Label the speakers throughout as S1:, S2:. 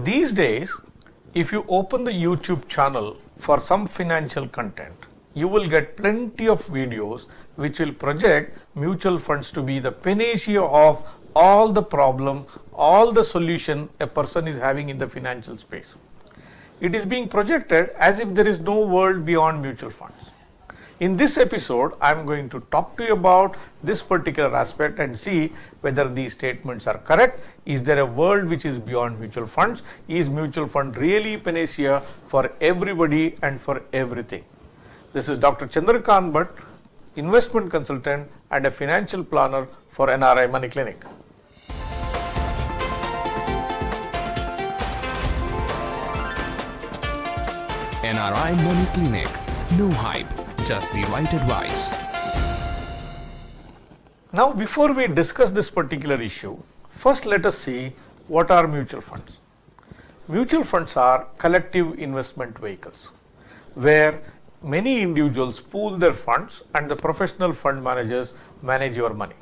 S1: These days, if you open the YouTube channel for some financial content, you will get plenty of videos which will project mutual funds to be the panacea of all the problem, all the solution a person is having in the financial space. It is being projected as if there is no world beyond mutual funds. In this episode, I am going to talk to you about this particular aspect and see whether these statements are correct. Is there a world which is beyond mutual funds? Is mutual fund really panacea for everybody and for everything? This is Dr. Chandrakant Bhatt, investment consultant and a financial planner for NRI Money Clinic.
S2: NRI Money Clinic. No hype, just the right advice.
S1: Now, before we discuss this particular issue, first let us see what are mutual funds. Mutual funds are collective investment vehicles where many individuals pool their funds and the professional fund managers manage your money.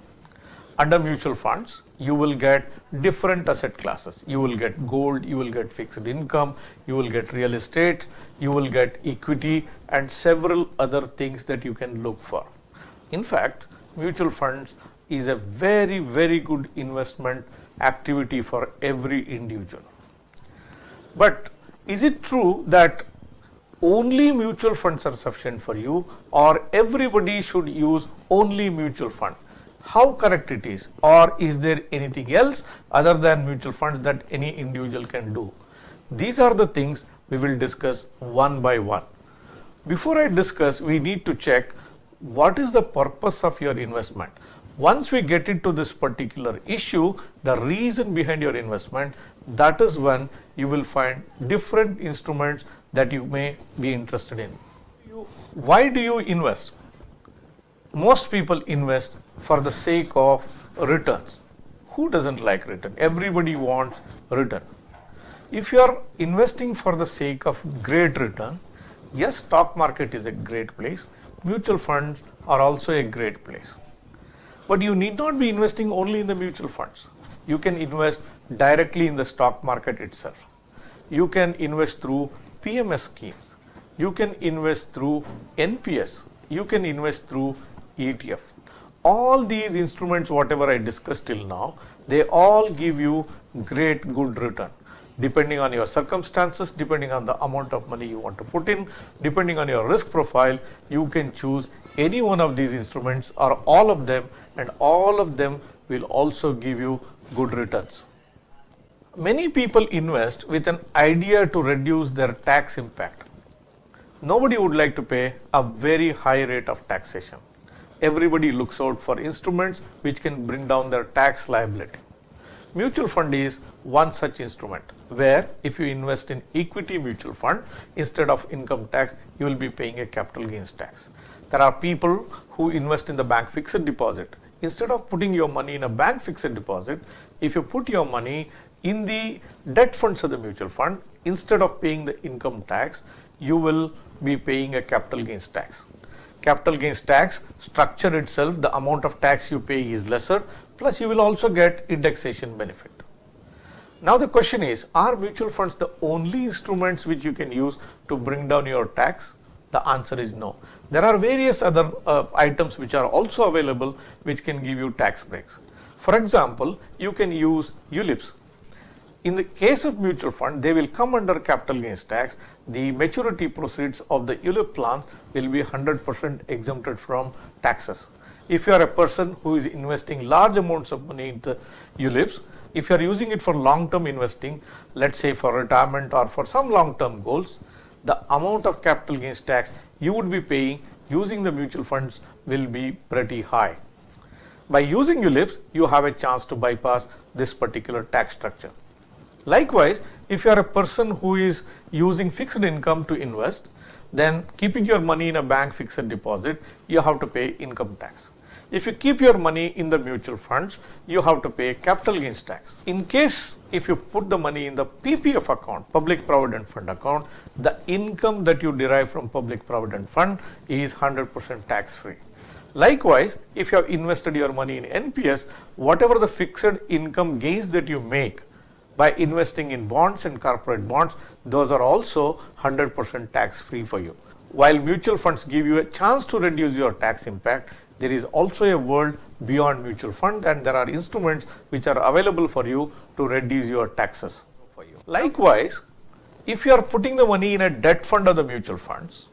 S1: Under mutual funds, you will get different asset classes. You will get gold, you will get fixed income, you will get real estate, you will get equity and several other things that you can look for. In fact, mutual funds is a very, very good investment activity for every individual. But is it true that only mutual funds are sufficient for you, or everybody should use only mutual funds? How correct it is, or is there anything else other than mutual funds that any individual can do? These are the things we will discuss one by one. Before I discuss, we need to check what is the purpose of your investment. Once we get into this particular issue, the reason behind your investment, that is when you will find different instruments that you may be interested in. Why do you invest? Most people invest for the sake of returns. Who doesn't like return? Everybody wants return. If you are investing for the sake of great return, yes, stock market is a great place. Mutual funds are also a great place. But you need not be investing only in the mutual funds. You can invest directly in the stock market itself. You can invest through PMS schemes. You can invest through NPS. You can invest through ETF. All these instruments, whatever I discussed till now, they all give you great good return. Depending on your circumstances, depending on the amount of money you want to put in, depending on your risk profile, you can choose any one of these instruments or all of them, and all of them will also give you good returns. Many people invest with an idea to reduce their tax impact. Nobody would like to pay a very high rate of taxation. Everybody looks out for instruments which can bring down their tax liability. Mutual fund is one such instrument where if you invest in equity mutual fund, instead of income tax, you will be paying a capital gains tax. There are people who invest in the bank fixed deposit. Instead of putting your money in a bank fixed deposit, if you put your money in the debt funds of the mutual fund, instead of paying the income tax, you will be paying a capital gains tax. Capital gains tax structure itself, the amount of tax you pay is lesser, plus you will also get indexation benefit. Now the question is, are mutual funds the only instruments which you can use to bring down your tax? The answer is no. There are various other items which are also available which can give you tax breaks. For example, you can use ULIPs. In the case of mutual fund, they will come under capital gains tax. The maturity proceeds of the ULIP plans will be 100% exempted from taxes. If you are a person who is investing large amounts of money into ULIPs, if you are using it for long-term investing, let's say for retirement or for some long-term goals, the amount of capital gains tax you would be paying using the mutual funds will be pretty high. By using ULIPs, you have a chance to bypass this particular tax structure. Likewise, if you are a person who is using fixed income to invest, then keeping your money in a bank fixed deposit, you have to pay income tax. If you keep your money in the mutual funds, you have to pay capital gains tax. In case if you put the money in the PPF account, Public Provident Fund account, the income that you derive from Public Provident Fund is 100% tax free. Likewise, if you have invested your money in NPS, whatever the fixed income gains that you make, By investing in bonds and corporate bonds, those are also 100% tax free for you. While mutual funds give you a chance to reduce your tax impact, there is also a world beyond mutual fund, and there are instruments which are available for you to reduce your taxes for you. Likewise, if you are putting the money in a debt fund or the mutual funds,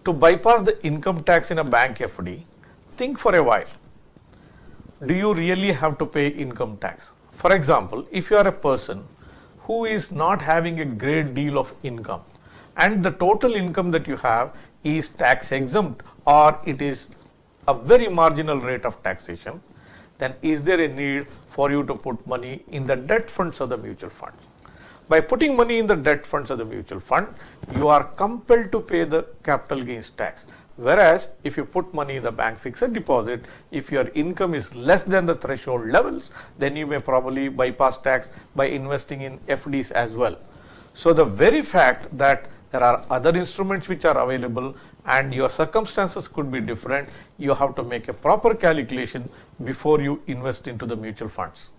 S1: to bypass the income tax in a bank FD, think for a while. Do you really have to pay income tax? For example, if you are a person who is not having a great deal of income and the total income that you have is tax exempt or it is a very marginal rate of taxation, then is there a need for you to put money in the debt funds or the mutual funds? By putting money in the debt funds or the mutual fund, you are compelled to pay the capital gains tax. Whereas if you put money in the bank fixed deposit, if your income is less than the threshold levels, then you may probably bypass tax by investing in FDs as well. So the very fact that there are other instruments which are available and your circumstances could be different, you have to make a proper calculation before you invest into the mutual funds.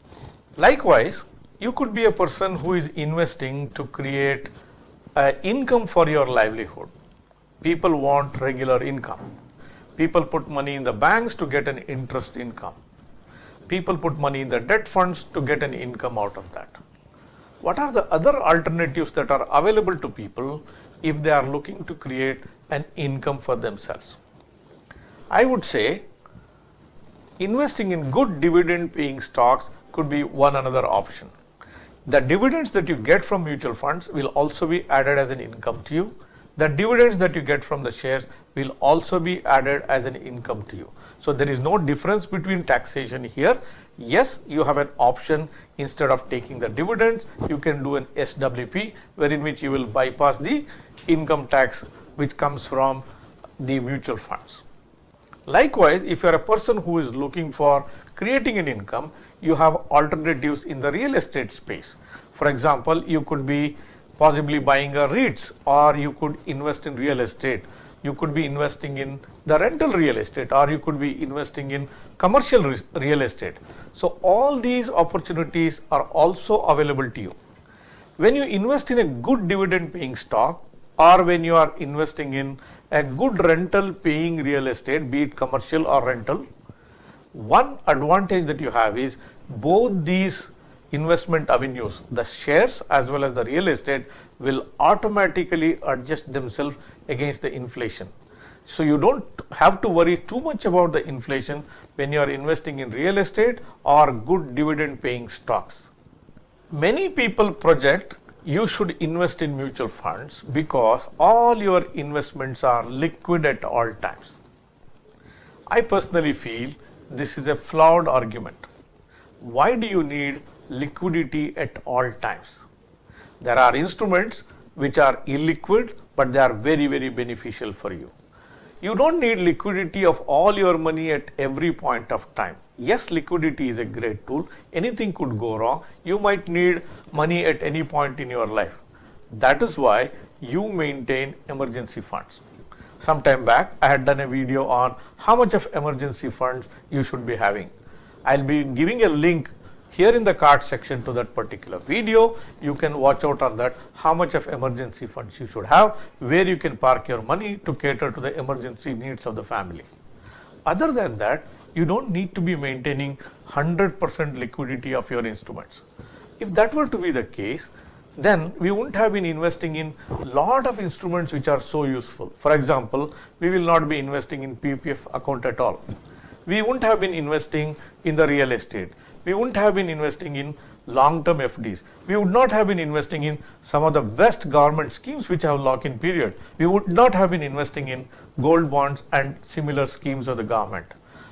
S1: Likewise, you could be a person who is investing to create income for your livelihood. People want regular income. People put money in the banks to get an interest income. People put money in the debt funds to get an income out of that. What are the other alternatives that are available to people if they are looking to create an income for themselves? I would say investing in good dividend paying stocks could be one another option. The dividends that you get from mutual funds will also be added as an income to you. The dividends that you get from the shares will also be added as an income to you. So there is no difference between taxation here. Yes, you have an option. Instead of taking the dividends, you can do an SWP, wherein which you will bypass the income tax which comes from the mutual funds. Likewise, if you are a person who is looking for creating an income, you have alternatives in the real estate space. For example, you could be possibly buying a REITs, or you could invest in real estate. You could be investing in the rental real estate, or you could be investing in commercial real estate. So all these opportunities are also available to you. When you invest in a good dividend paying stock, or when you are investing in a good rental paying real estate, be it commercial or rental, one advantage that you have is both these investment avenues, the shares as well as the real estate, will automatically adjust themselves against the inflation. So you don't have to worry too much about the inflation when you are investing in real estate or good dividend paying stocks. Many people project you should invest in mutual funds because all your investments are liquid at all times. I personally feel this is a flawed argument. Why do you need liquidity at all times? There are instruments which are illiquid, but they are very, very beneficial for you. You don't need liquidity of all your money at every point of time. Yes, liquidity is a great tool. Anything could go wrong. You might need money at any point in your life. That is why you maintain emergency funds. Sometime back, I had done a video on how much of emergency funds you should be having. I'll be giving a link here in the card section to that particular video. You can watch out on that, how much of emergency funds you should have, where you can park your money to cater to the emergency needs of the family. Other than that, you don't need to be maintaining 100% liquidity of your instruments. If that were to be the case, then we wouldn't have been investing in a lot of instruments which are so useful. For example, we will not be investing in PPF account at all. We wouldn't have been investing in the real estate. We wouldn't have been investing in long-term FDs. We would not have been investing in some of the best government schemes which have lock-in period. We would not have been investing in gold bonds and similar schemes of the government.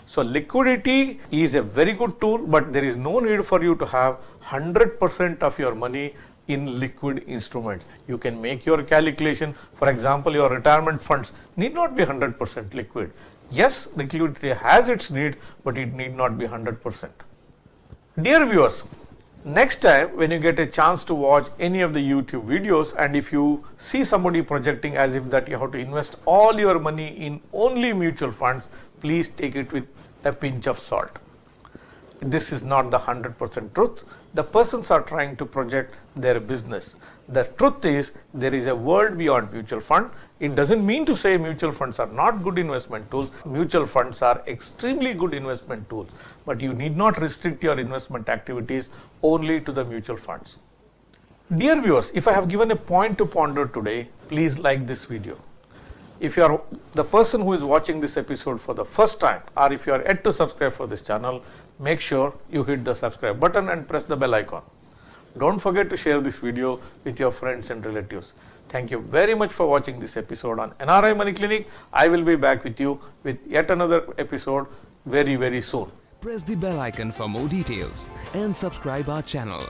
S1: So liquidity is a very good tool, but there is no need for you to have 100% of your money in liquid instruments. You can make your calculation. For example, your retirement funds need not be 100% liquid. Yes, liquidity has its need, but it need not be 100%. Dear viewers, next time when you get a chance to watch any of the YouTube videos, and if you see somebody projecting as if that you have to invest all your money in only mutual funds, please take it with a pinch of salt. this is not the 100% truth. The persons are trying to project their business. The truth is there is a world beyond mutual fund. It doesn't mean to say mutual funds are not good investment tools. Mutual funds are extremely good investment tools, but you need not restrict your investment activities only to the mutual funds. Dear viewers, if I have given a point to ponder today, please like this video. If you are the person who is watching this episode for the first time, or if you are yet to subscribe for this channel, make sure you hit the subscribe button and press the bell icon. Don't forget to share this video with your friends and relatives. Thank you very much for watching this episode on NRI Money Clinic. I will be back with you with yet another episode very soon.
S2: Press the bell icon for more details and subscribe our channel.